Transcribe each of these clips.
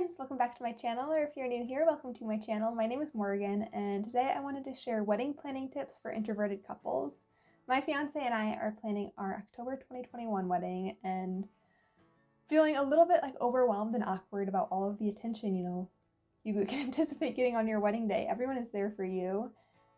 friends, welcome back to my channel, or if you're new here, welcome to my channel. My name is Morgan, and today I wanted to share wedding planning tips for introverted couples. My fiance and I are planning our October 2021 wedding and feeling a little bit overwhelmed and awkward about all of the attention, you can anticipate getting on your wedding day. Everyone is there for you,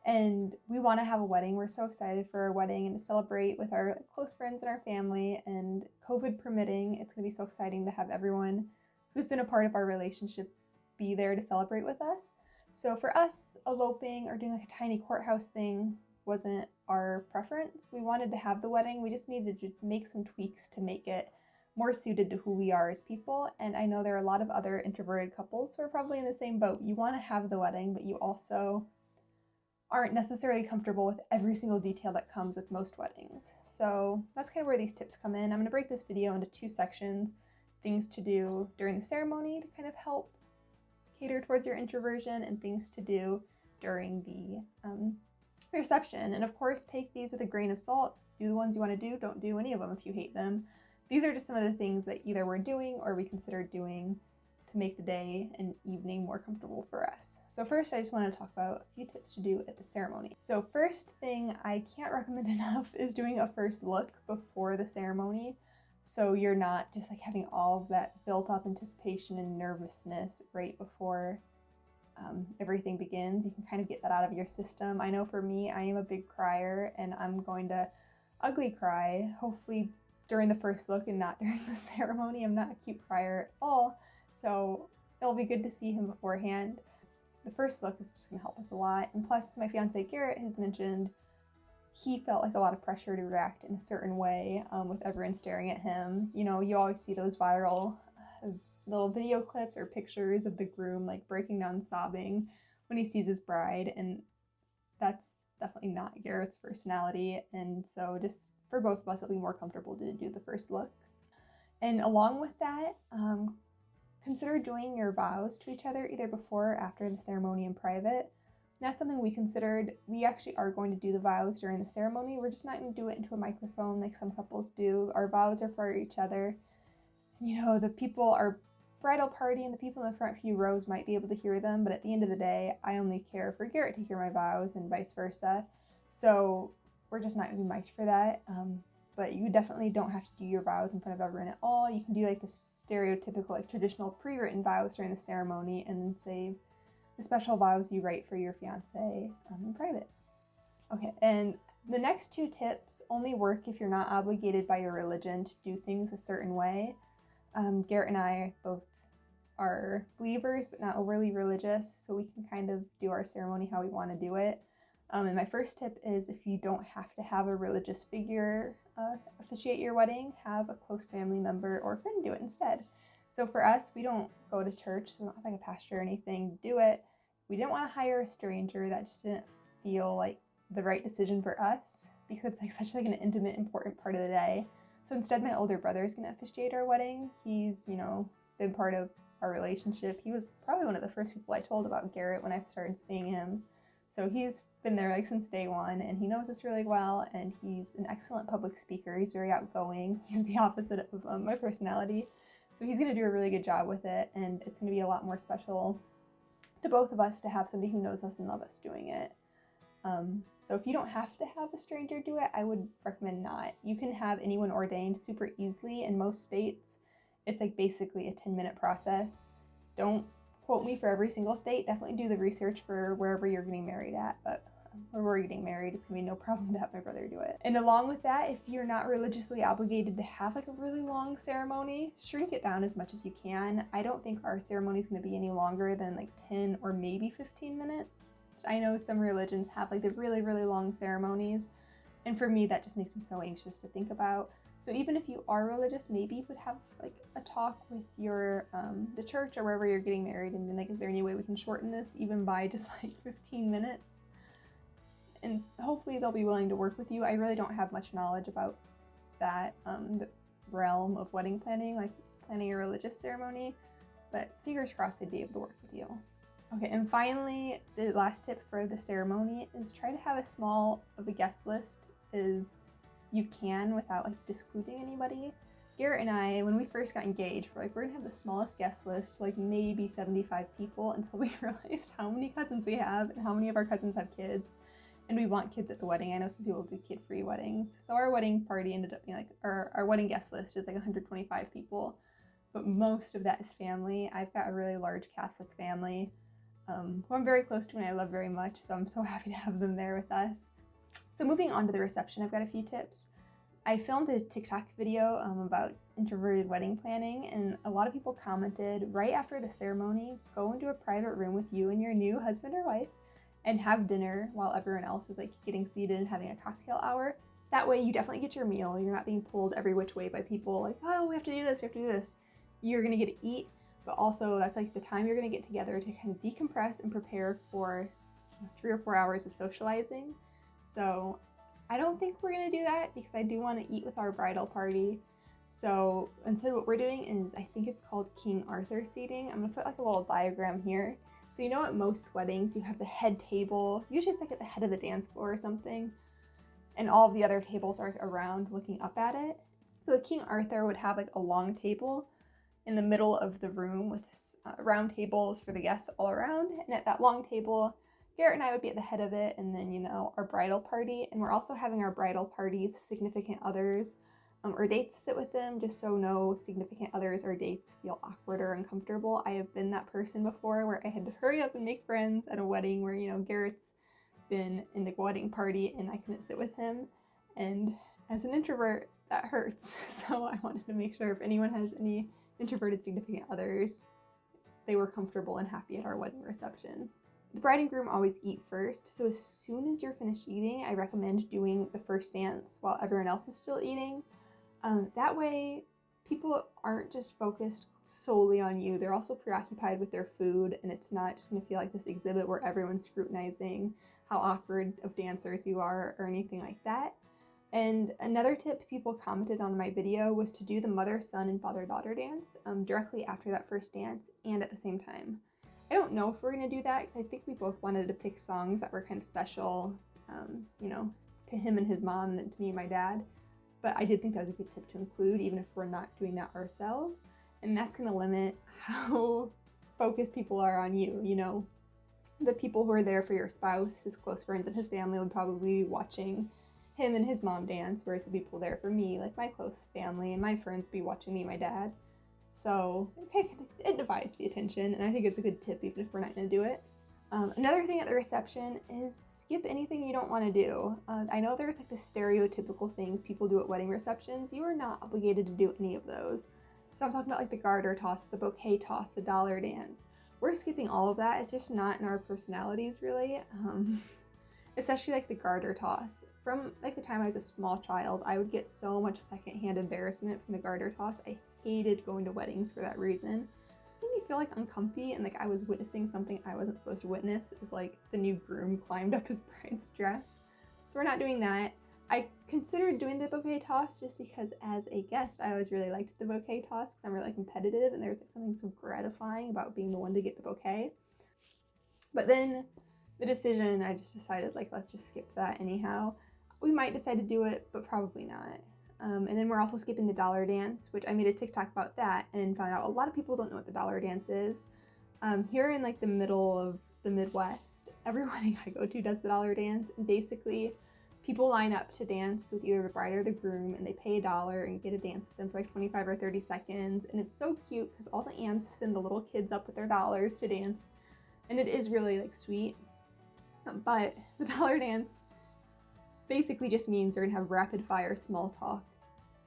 and we want to have a wedding. We're so excited for our wedding and to celebrate with our close friends and our family, and COVID permitting, it's going to be so exciting to have everyone who's been a part of our relationship be there to celebrate with us. So for us, eloping or doing a tiny courthouse thing wasn't our preference. We wanted to have the wedding. We just needed to make some tweaks to make it more suited to who we are as people. And I know there are a lot of other introverted couples who are probably in the same boat. You want to have the wedding, but you also aren't necessarily comfortable with every single detail that comes with most weddings. So that's kind of where these tips come in. I'm going to break this video into two sections: things to do during the ceremony to kind of help cater towards your introversion, and things to do during the reception. And of course, take these with a grain of salt. Do the ones you want to do, don't do any of them if you hate them. These are just some of the things that either we're doing or we consider doing to make the day and evening more comfortable for us. So first, I just want to talk about a few tips to do at the ceremony. So first thing I can't recommend enough is doing a first look before the ceremony. So you're not just having all of that built up anticipation and nervousness right before everything begins. You can kind of get that out of your system. I know for me, I am a big crier, and I'm going to ugly cry, hopefully during the first look and not during the ceremony. I'm not a cute crier at all, so it'll be good to see him beforehand. The first look is just going to help us a lot. And plus, my fiance Garrett has mentioned he felt a lot of pressure to react in a certain way with everyone staring at him. You always see those viral little video clips or pictures of the groom breaking down sobbing when he sees his bride, and that's definitely not Garrett's personality. And so just for both of us, it'll be more comfortable to do the first look. And along with that, consider doing your vows to each other either before or after the ceremony in private. That's something we considered. We actually are going to do the vows during the ceremony. We're just not going to do it into a microphone like some couples do. Our vows are for each other. The people, our bridal party and the people in the front few rows might be able to hear them, but at the end of the day, I only care for Garrett to hear my vows and vice versa. So we're just not going to be mic'd for that. But you definitely don't have to do your vows in front of everyone at all. You can do the stereotypical, traditional pre-written vows during the ceremony, and then save the special vows you write for your fiance in private. Okay, and the next two tips only work if you're not obligated by your religion to do things a certain way. Garrett and I both are believers, but not overly religious, so we can kind of do our ceremony how we want to do it. And my first tip is, if you don't have to have a religious figure officiate your wedding, have a close family member or friend do it instead. So for us, we don't go to church, so we don't have a pastor or anything to do it. We didn't want to hire a stranger. That just didn't feel like the right decision for us, because it's such an intimate, important part of the day. So instead, my older brother is going to officiate our wedding. He's, been part of our relationship. He was probably one of the first people I told about Garrett when I started seeing him. So he's been there since day one, and he knows us really well, and he's an excellent public speaker. He's very outgoing. He's the opposite of my personality. So he's going to do a really good job with it, and it's going to be a lot more special to both of us to have somebody who knows us and loves us doing it. So if you don't have to have a stranger do it, I would recommend not. You can have anyone ordained super easily. In most states, it's basically a 10-minute process. Don't quote me for every single state. Definitely do the research for wherever you're getting married at, but where we're getting married, it's gonna be no problem to have my brother do it. And along with that, if you're not religiously obligated to have a really long ceremony, shrink it down as much as you can. I don't think our ceremony is gonna be any longer than 10 or maybe 15 minutes. I know some religions have the really, really long ceremonies, and for me, that just makes me so anxious to think about. So even if you are religious, maybe you could have a talk with your the church or wherever you're getting married, and then is there any way we can shorten this even by just 15 minutes? And hopefully they'll be willing to work with you. I really don't have much knowledge about that the realm of wedding planning, planning a religious ceremony, but fingers crossed they'd be able to work with you. Okay, and finally, the last tip for the ceremony is try to have as small of a guest list as you can without discluding anybody. Garrett and I, when we first got engaged, we're like, we're gonna have the smallest guest list, like maybe 75 people, until we realized how many cousins we have and how many of our cousins have kids. And we want kids at the wedding. I know some people do kid-free weddings. So our wedding party ended up being like, our wedding guest list is like 125 people, but most of that is family. I've got a really large Catholic family who I'm very close to and I love very much, so I'm so happy to have them there with us. So moving on to the reception, I've got a few tips. I filmed a TikTok video about introverted wedding planning, and a lot of people commented right after the ceremony, go into a private room with you and your new husband or wife and have dinner while everyone else is like getting seated and having a cocktail hour. That way you definitely get your meal. You're not being pulled every which way by people like, oh, we have to do this, we have to do this. You're gonna get to eat, but also that's like the time you're gonna get together to kind of decompress and prepare for 3 or 4 hours of socializing. So I don't think we're gonna do that because I do want to eat with our bridal party. So instead what we're doing is, I think it's called King Arthur seating. I'm gonna put like a little diagram here. So you know at most weddings you have the head table, usually it's like at the head of the dance floor or something, and all the other tables are around looking up at it. So the King Arthur would have like a long table in the middle of the room with round tables for the guests all around, and at that long table Garrett and I would be at the head of it, and then, you know, our bridal party, and we're also having our bridal party's significant others or dates sit with them, just so no significant others or dates feel awkward or uncomfortable. I have been that person before where I had to hurry up and make friends at a wedding where, you know, Garrett's been in the wedding party and I couldn't sit with him, and as an introvert that hurts. So I wanted to make sure if anyone has any introverted significant others, they were comfortable and happy at our wedding reception. The bride and groom always eat first, so as soon as you're finished eating, I recommend doing the first dance while everyone else is still eating. That way, people aren't just focused solely on you, they're also preoccupied with their food, and it's not just going to feel like this exhibit where everyone's scrutinizing how awkward of dancers you are or anything like that. And another tip people commented on my video was to do the mother, son, and father-daughter dance directly after that first dance and at the same time. I don't know if we're going to do that because I think we both wanted to pick songs that were kind of special, you know, to him and his mom and to me and my dad. But I did think that was a good tip to include, even if we're not doing that ourselves. And that's going to limit how focused people are on you, you know. The people who are there for your spouse, his close friends and his family would probably be watching him and his mom dance, whereas the people there for me, like my close family and my friends, would be watching me and my dad. So it divides the attention, and I think it's a good tip even if we're not going to do it. Another thing at the reception is skip anything you don't want to do. I know there's like the stereotypical things people do at wedding receptions. You are not obligated to do any of those. So I'm talking about like the garter toss, the bouquet toss, the dollar dance. We're skipping all of that. It's just not in our personalities really. Especially like the garter toss. From like the time I was a small child, I would get so much secondhand embarrassment from the garter toss. I hated going to weddings for that reason. It just made me feel like uncomfy and like I was witnessing something I wasn't supposed to witness. It was like the new groom climbed up his bride's dress. So we're not doing that. I considered doing the bouquet toss just because as a guest, I always really liked the bouquet toss because I'm really competitive and there's like something so gratifying about being the one to get the bouquet. But then the decision, I just decided like, let's just skip that anyhow. We might decide to do it, but probably not. And then we're also skipping the dollar dance, which I made a TikTok about that and found out a lot of people don't know what the dollar dance is. Here in like the middle of the Midwest, every wedding I go to does the dollar dance. And basically, people line up to dance with either the bride or the groom, and they pay $1 and get a dance with them for like 25 or 30 seconds. And it's so cute because all the aunts send the little kids up with their dollars to dance. And it is really like sweet. But the dollar dance basically just means they're gonna have rapid fire small talk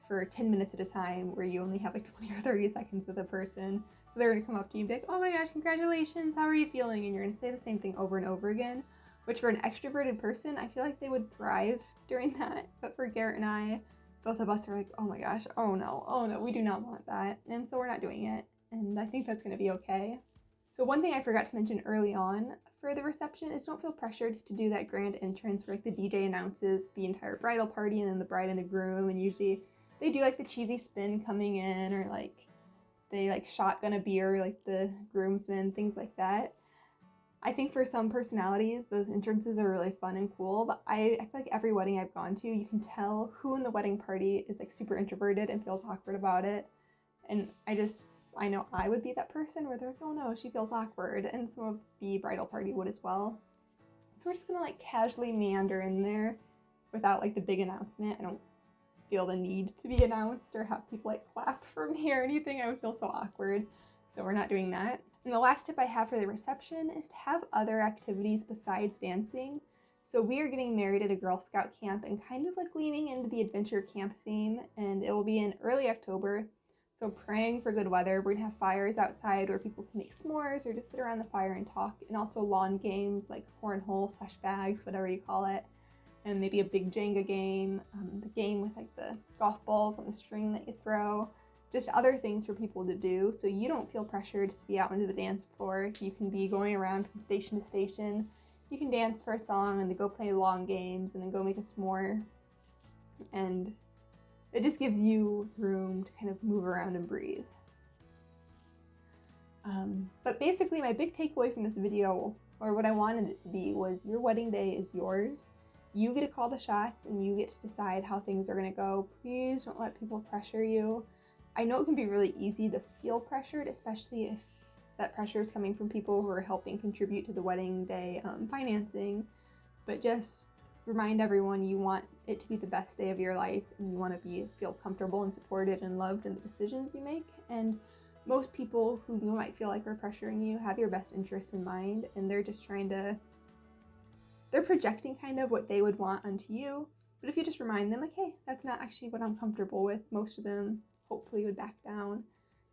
for 10 minutes at a time where you only have like 20 or 30 seconds with a person. So they're gonna come up to you and be like, oh my gosh, congratulations, how are you feeling? And you're gonna say the same thing over and over again, which for an extroverted person, I feel like they would thrive during that. But for Garrett and I, both of us are like, oh my gosh, oh no, we do not want that. And so we're not doing it. And I think that's gonna be okay. So one thing I forgot to mention early on for the reception is don't feel pressured to do that grand entrance where like the DJ announces the entire bridal party and then the bride and the groom, and usually they do like the cheesy spin coming in, or like they like shotgun a beer like the groomsmen, things like that. I think for some personalities, those entrances are really fun and cool, but I feel like every wedding I've gone to, you can tell who in the wedding party is like super introverted and feels awkward about it. And I know I would be that person where they're like, oh no, she feels awkward, and some of the bridal party would as well. So we're just gonna like casually meander in there without like the big announcement. I don't feel the need to be announced or have people like clap for me or anything. I would feel so awkward. So we're not doing that. And the last tip I have for the reception is to have other activities besides dancing. So we are getting married at a Girl Scout camp and kind of like leaning into the adventure camp theme, and it will be in early October. So praying for good weather. We're gonna have fires outside where people can make s'mores or just sit around the fire and talk, and also lawn games like cornhole/bags, whatever you call it, and maybe a big Jenga game, the game with like the golf balls on the string that you throw. Just other things for people to do, so you don't feel pressured to be out into the dance floor. You can be going around from station to station. You can dance for a song and then go play long games and then go make a s'more. And it just gives you room to kind of move around and breathe. But basically my big takeaway from this video, or what I wanted it to be, was your wedding day is yours. You get to call the shots and you get to decide how things are gonna go. Please don't let people pressure you. I know it can be really easy to feel pressured, especially if that pressure is coming from people who are helping contribute to the wedding day financing, but just remind everyone you want it to be the best day of your life, and you want to feel comfortable and supported and loved in the decisions you make. And most people who you might feel like are pressuring you have your best interests in mind, and they're just they're projecting kind of what they would want onto you. But if you just remind them like, hey, that's not actually what I'm comfortable with, most of them hopefully would back down.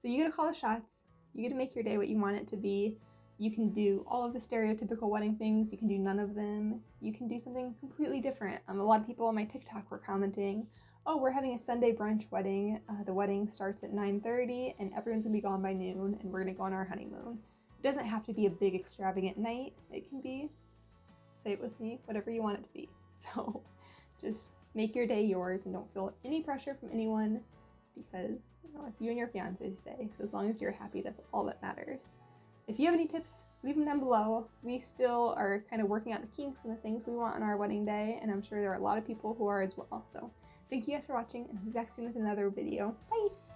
So you get to call the shots, you get to make your day what you want it to be. You can do all of the stereotypical wedding things, you can do none of them, you can do something completely different. A lot of people on my TikTok were commenting, oh, we're having a Sunday brunch wedding. The wedding starts at 9:30 and everyone's gonna be gone by noon and we're gonna go on our honeymoon. It doesn't have to be a big extravagant night. It can be, say it with me, whatever you want it to be. So just make your day yours and don't feel any pressure from anyone, because it's you and your fiance's day. So as long as you're happy, that's all that matters. If you have any tips, leave them down below. We still are kind of working out the kinks and the things we want on our wedding day, and I'm sure there are a lot of people who are as well. So thank you guys for watching, and I'll be back soon with another video. Bye!